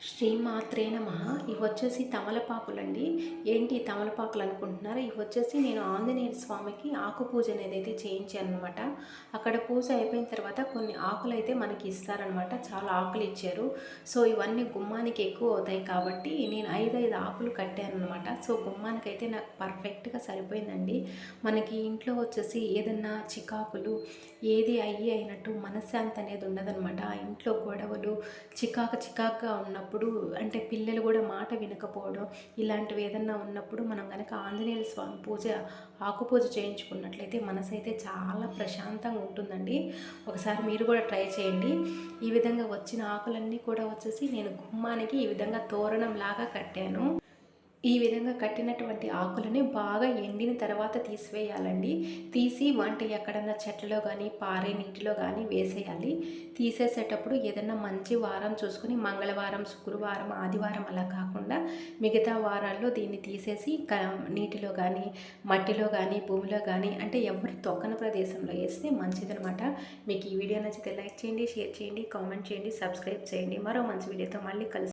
శ్రీమాత్రే నమః. ఇవొచ్చేసి తమలపాకులండి. ఏంటి తమలపాకులు అనుకుంటున్నారా? ఇవొచ్చేసి నేను ఆంజనేయ స్వామికి ఆకు పూజ అనేదైతే చేయించాననమాట. అక్కడ పూజ అయిపోయిన తర్వాత కొన్ని ఆకులైతే మనకి ఇస్తారనమాట. చాలా ఆకులు ఇచ్చారు. సో ఇవన్నీ గుమ్మానికి ఎక్కువ అవుతాయి కాబట్టి నేను 5 ఆకులు కట్టాననమాట. సో గుమ్మానికైతే నాకు పర్ఫెక్ట్‌గా సరిపోయిందండి. మనకి ఇంట్లో వచ్చేసి ఏదన్నా చికాకులు ఏది అయినట్టు మనశ్శాంతి అనేది ఉండదనమాట. ఆ ఇంట్లో గొడవలు చికాకుగా ఉన్నప్పుడు అంటే పిల్లలు కూడా మాట వినకపోవడం ఇలాంటివి ఏదన్నా ఉన్నప్పుడు మనం కనుక ఆంజనేయ స్వామి పూజ ఆకు పూజ చేయించుకున్నట్లయితే మనసైతే చాలా ప్రశాంతంగా ఉంటుందండి. ఒకసారి మీరు కూడా ట్రై చేయండి. ఈ విధంగా వచ్చిన ఆకులన్నీ కూడా వచ్చేసి నేను గుమ్మానికి ఈ విధంగా తోరణం లాగా కట్టాను. ఈ విధంగా కట్టినటువంటి ఆకులని బాగా ఎండిన తర్వాత తీసివేయాలండి. తీసి ఎక్కడన్నా చెట్లలో కానీ పారే నీటిలో కానీ వేసేయాలి. తీసేసేటప్పుడు ఏదన్నా మంచి వారం చూసుకుని మంగళవారం, శుక్రవారం, ఆదివారం అలా కాకుండా మిగతా వారాల్లో దీన్ని తీసేసి నీటిలో కానీ మట్టిలో కానీ భూమిలో కానీ అంటే ఎవరు తొక్కని ప్రదేశంలో వేస్తే మంచిదనమాట. మీకు ఈ వీడియో నచ్చితే లైక్ చేయండి, షేర్ చేయండి, కామెంట్ చేయండి, సబ్స్క్రైబ్ చేయండి. మరో మంచి వీడియోతో మళ్ళీ కలుస్తాను.